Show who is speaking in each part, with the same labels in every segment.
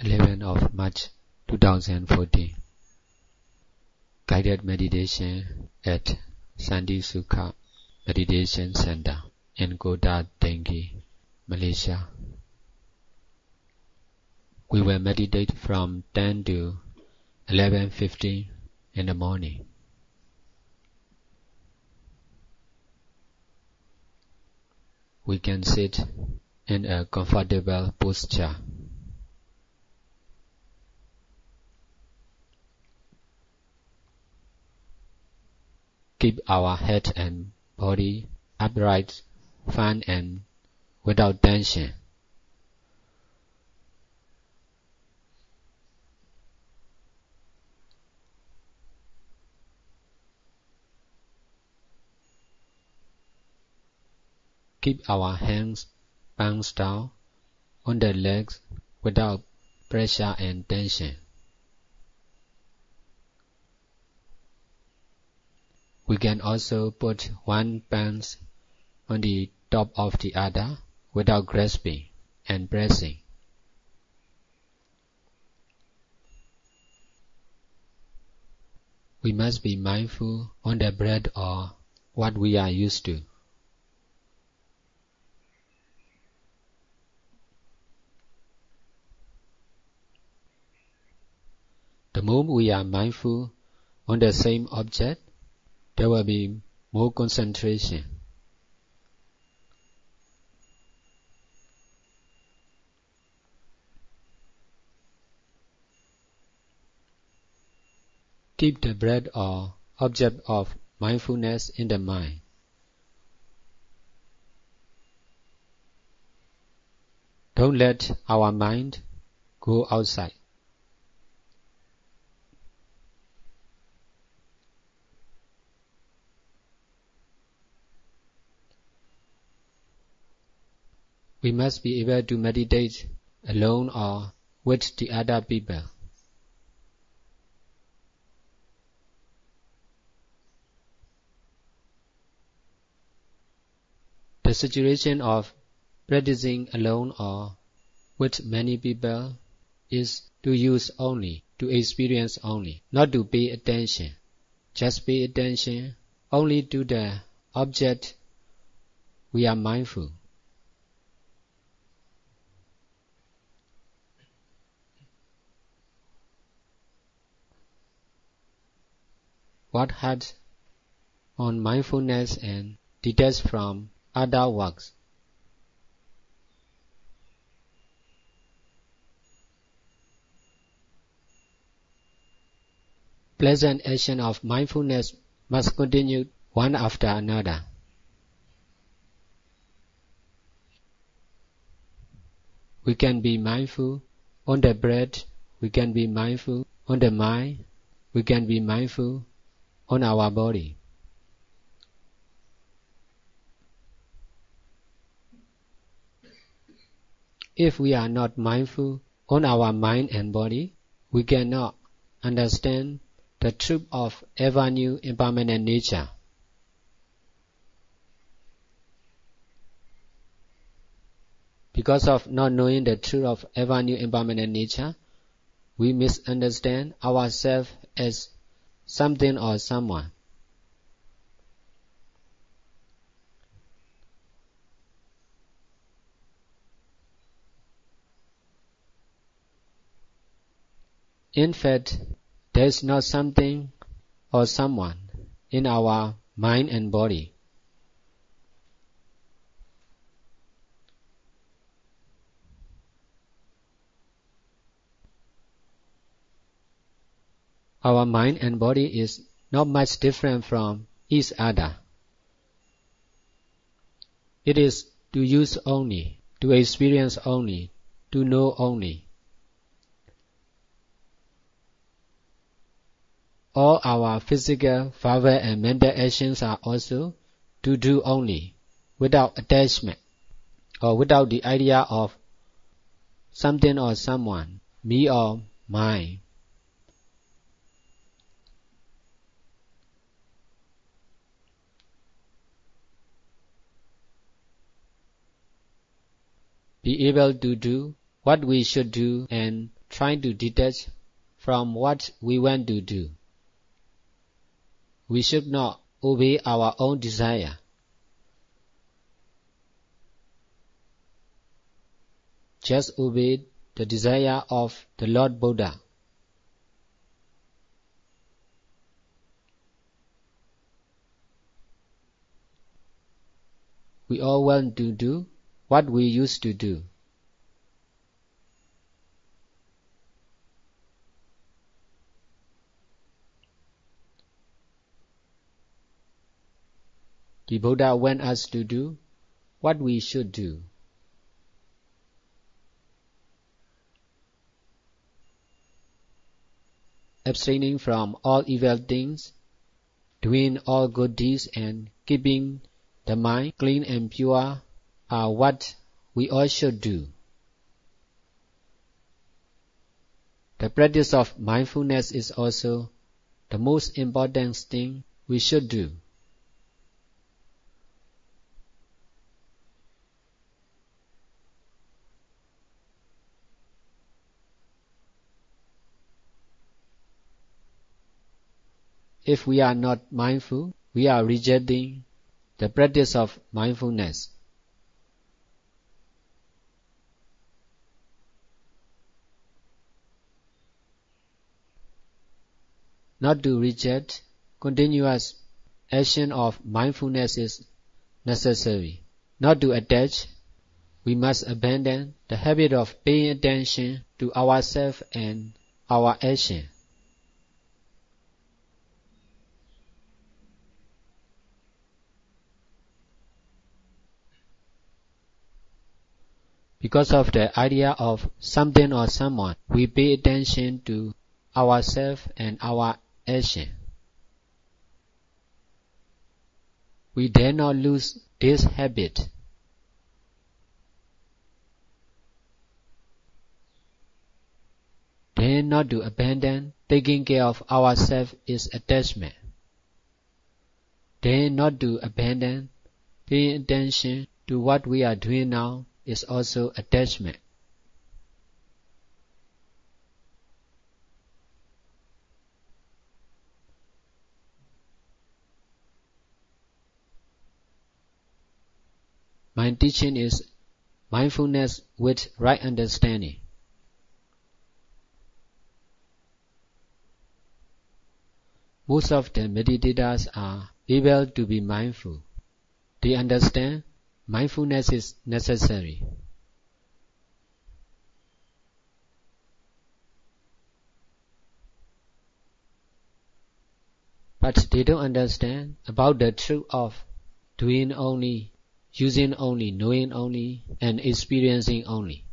Speaker 1: 11th of March 2014. Guided meditation at Santi Sukha Meditation Center in Kota Tinggi, Malaysia. We will meditate from 10 to 11:15 in the morning. We can sit in a comfortable posture. Keep our head and body upright, firm and without tension. Keep our hands palms down on the legs without pressure and tension. We can also put one palm on the top of the other without grasping and pressing. We must be mindful on the breath or what we are used to. The moment we are mindful on the same object, there will be more concentration. Keep the breath or object of mindfulness in the mind. Don't let our mind go outside. We must be able to meditate alone or with the other people. The situation of practicing alone or with many people is to use only, to experience only, not to pay attention. Just pay attention only to the object we are mindful. What has on mindfulness and detached from other works. Pleasant action of mindfulness must continue one after another. We can be mindful on the breath, we can be mindful on the mind, we can be mindful on our body. If we are not mindful on our mind and body, we cannot understand the truth of ever-new impermanent nature. Because of not knowing the truth of ever-new impermanent nature, we misunderstand ourselves as something or someone. In fact, there is not something or someone in our mind and body. Our mind and body is not much different from each other. It is to use only, to experience only, to know only. All our physical, verbal and mental actions are also to do only, without attachment, or without the idea of something or someone, me or mine. Be able to do what we should do and trying to detach from what we want to do. We should not obey our own desire. Just obey the desire of the Lord Buddha. We all want to do what we used to do. The Buddha wants us to do what we should do. Abstaining from all evil things, doing all good deeds and keeping the mind clean and pure are what we all should do. The practice of mindfulness is also the most important thing we should do. If we are not mindful, we are rejecting the practice of mindfulness. Not to reject, continuous action of mindfulness is necessary. Not to attach, we must abandon the habit of paying attention to ourselves and our action. Because of the idea of something or someone, we pay attention to ourselves and our action. We dare not lose this habit. Dare not to abandon taking care of ourselves is attachment. Dare not to abandon paying attention to what we are doing now is also attachment. My teaching is mindfulness with right understanding. Most of the meditators are able to be mindful. They understand mindfulness is necessary. But they don't understand about the truth of doing only, using only, knowing only, and experiencing only.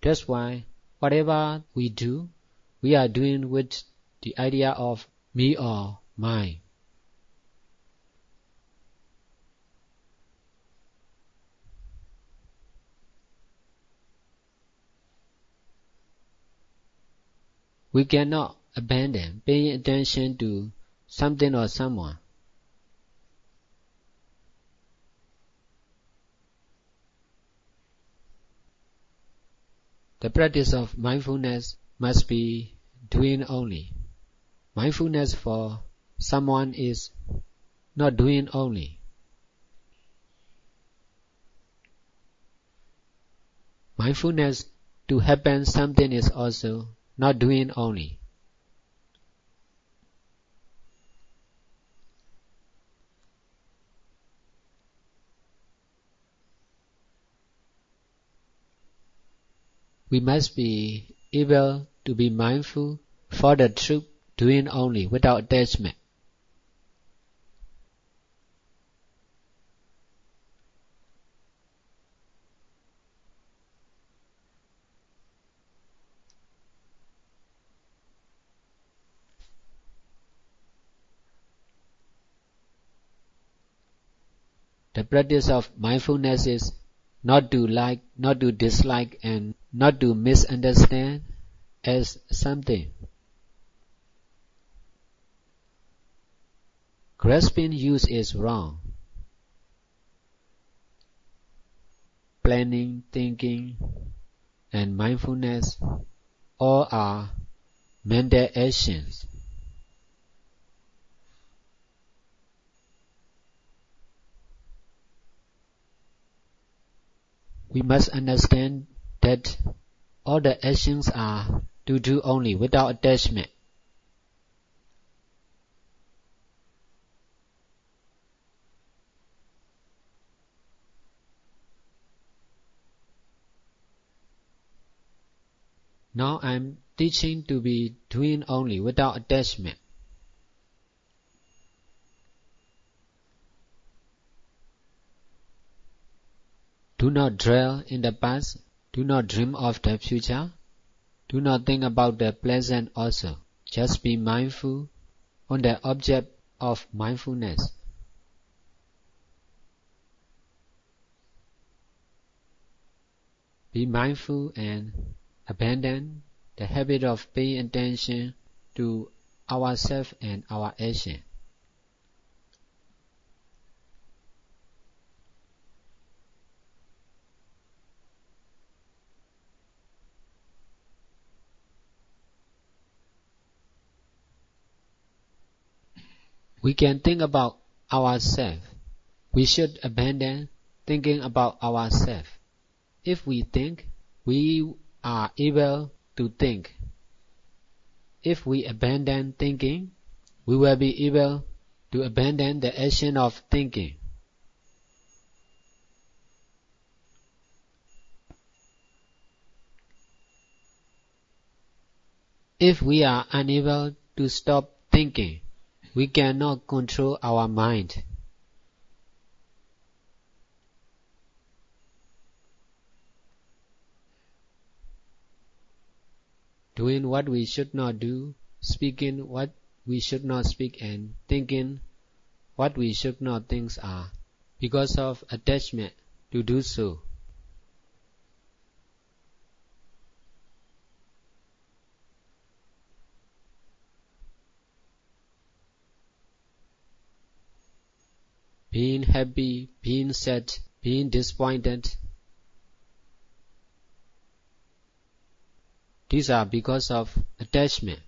Speaker 1: That's why whatever we do, we are doing with the idea of me or mine. We cannot abandon paying attention to something or someone. The practice of mindfulness must be doing only. Mindfulness for someone is not doing only. Mindfulness to happen something is also not doing only. We must be able to be mindful for the truth doing only without attachment. The practice of mindfulness is not to like, not to dislike, and not to misunderstand as something. Grasping use is wrong. Planning, thinking, and mindfulness all are mental actions. We must understand that all the actions are to do only without attachment. Now I'm teaching to be doing only without attachment. Do not dwell in the past. Do not dream of the future. Do not think about the present also. Just be mindful on the object of mindfulness. Be mindful and abandon the habit of paying attention to ourselves and our action. We can think about ourselves. We should abandon thinking about ourselves. If we think, we are able to think. If we abandon thinking, we will be able to abandon the action of thinking. If we are unable to stop thinking, we cannot control our mind. Doing what we should not do, speaking what we should not speak, and thinking what we should not think are because of attachment to do so. Being happy, being sad, being disappointed, these are because of attachment.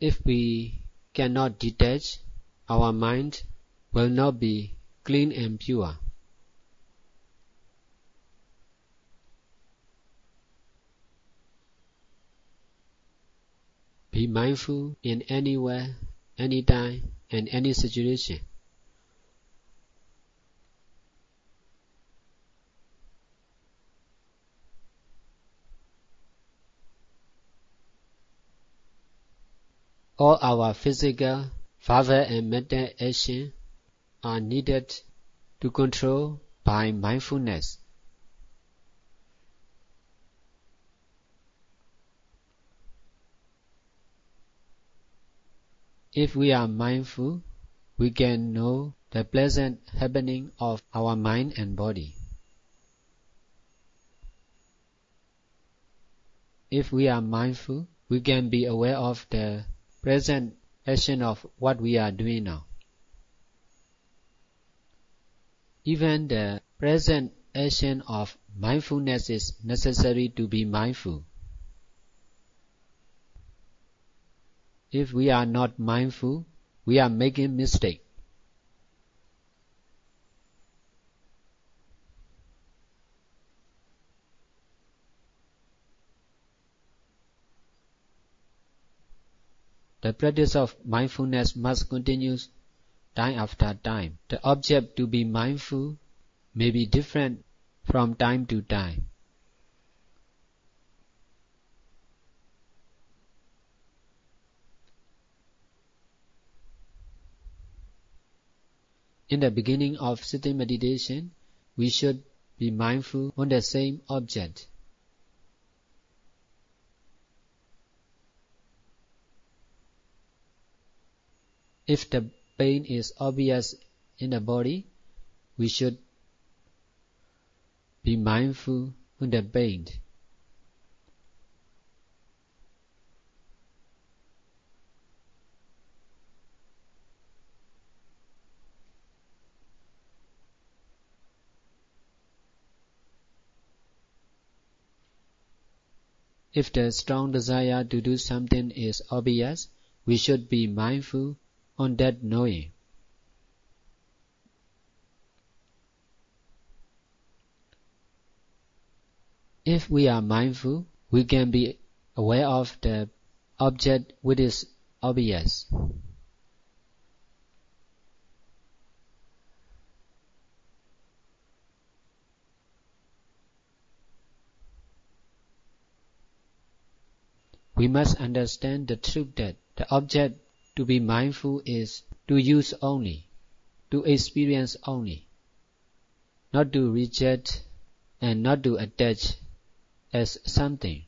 Speaker 1: If we cannot detach, our mind will not be clean and pure. Be mindful in anywhere, anytime, and any situation. All our physical, verbal, and mental action are needed to control by mindfulness. If we are mindful, we can know the pleasant happening of our mind and body. If we are mindful, we can be aware of the present action of what we are doing now. Even the present action of mindfulness is necessary to be mindful. If we are not mindful, we are making mistake. The practice of mindfulness must continue time after time. The object to be mindful may be different from time to time. In the beginning of sitting meditation, we should be mindful on the same object. If the pain is obvious in the body, we should be mindful on the pain. If the strong desire to do something is obvious, we should be mindful on that knowing. If we are mindful, we can be aware of the object which is obvious. We must understand the truth that the object to be mindful is to use only, to experience only, not to reject and not to attach as something.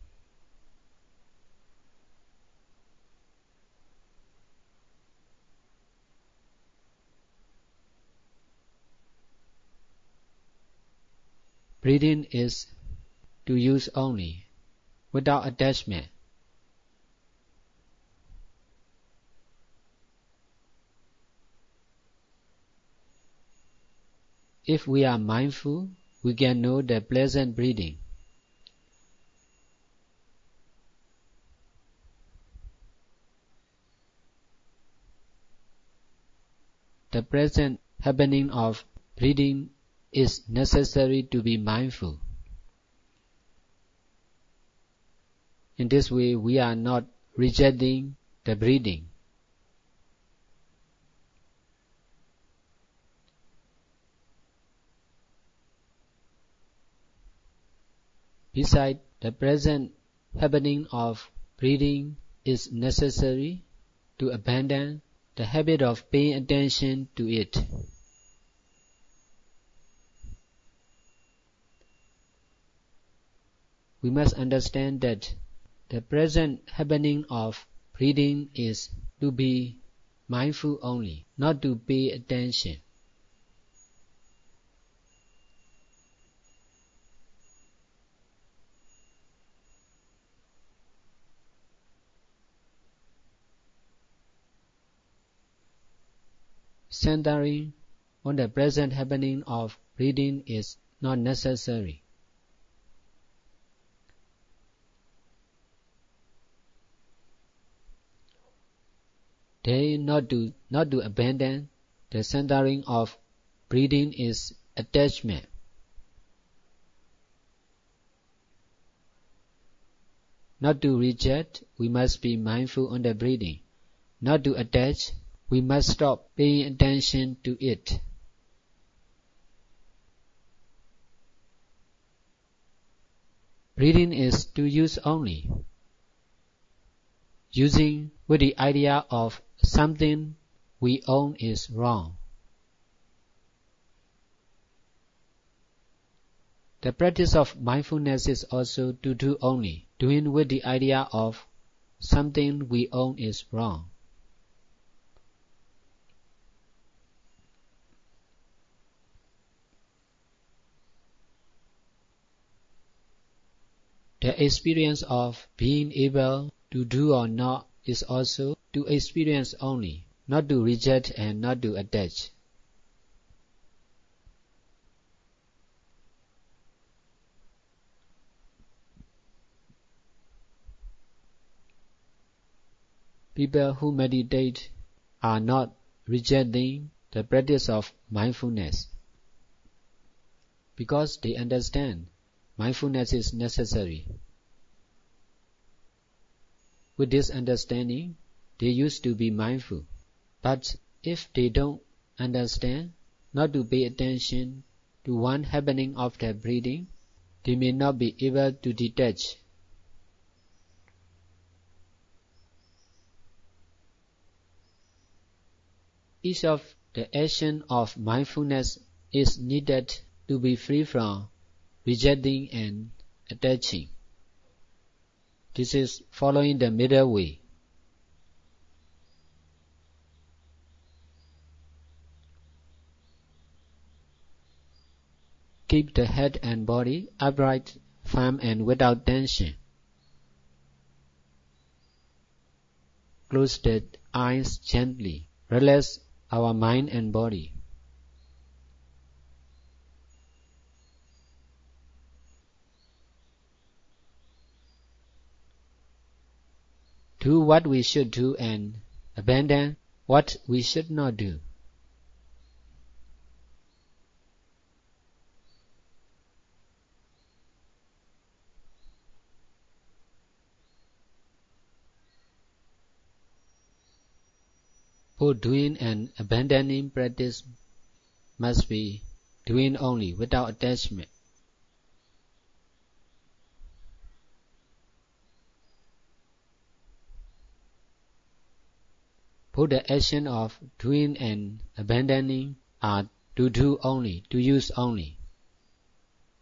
Speaker 1: Breathing is to use only, without attachment. If we are mindful, we can know the pleasant breathing. The present happening of breathing is necessary to be mindful. In this way, we are not rejecting the breathing. Besides, the present happening of breathing is necessary to abandon the habit of paying attention to it. We must understand that the present happening of breathing is to be mindful only, not to pay attention. Centering on the present happening of breathing is not necessary. They not to abandon the centering of breathing is attachment. Not to reject, we must be mindful on the breathing. Not to attach, we must stop paying attention to it. Breathing is to use only. Using with the idea of something we own is wrong. The practice of mindfulness is also to do only. Doing with the idea of something we own is wrong. The experience of being able to do or not is also to experience only, not to reject and not to attach. People who meditate are not rejecting the practice of mindfulness because they understand mindfulness is necessary. With this understanding, they used to be mindful. But if they don't understand, not to pay attention to one happening of their breathing, they may not be able to detach. Each of the action of mindfulness is needed to be free from rejecting and attaching. This is following the middle way. Keep the head and body upright, firm and without tension. Close the eyes gently. Relax our mind and body. do what we should do and abandon what we should not do. Both doing and abandoning practice must be doing only without attachment. Both the action of doing and abandoning are to do only, to use only,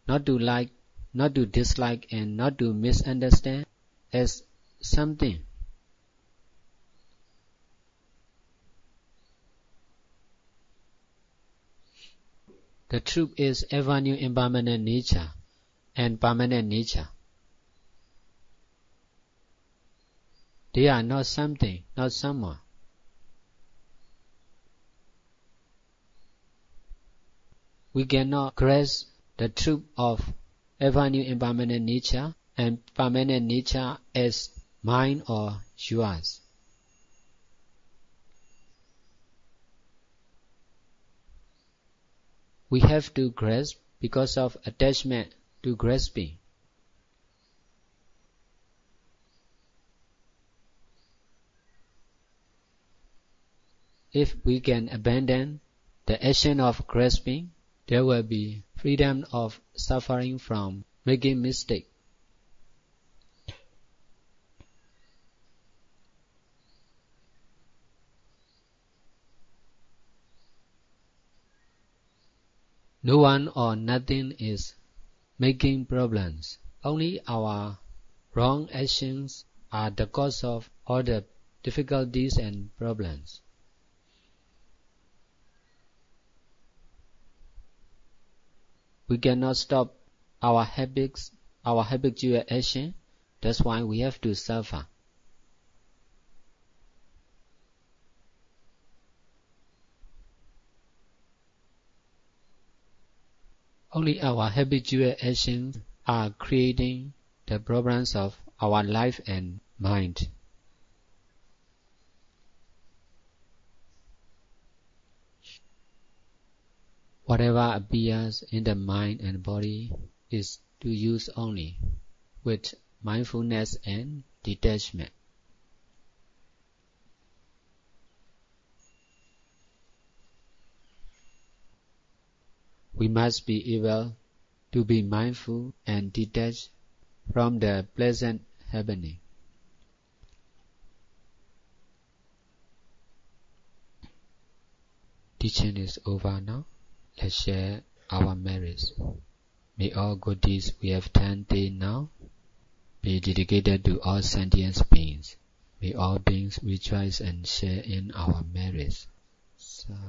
Speaker 1: not to like, not to dislike, and not to misunderstand as something. The truth is ever new impermanent nature and permanent nature. They are not something, not someone. We cannot grasp the truth of ever new impermanent nature and permanent nature as mine or yours. We have to grasp because of attachment to grasping. If we can abandon the action of grasping, there will be freedom of suffering from making mistakes. No one or nothing is making problems. Only our wrong actions are the cause of all the difficulties and problems. We cannot stop our habits, our habitual action. That's why we have to suffer. Only our habitual actions are creating the problems of our life and mind. Whatever appears in the mind and body is to use only with mindfulness and detachment. We must be able to be mindful and detached from the pleasant happening. Teaching is over now. Let's share our merits. May all good deeds we have done till now be dedicated to all sentient beings. May all beings rejoice and share in our merits. Santi.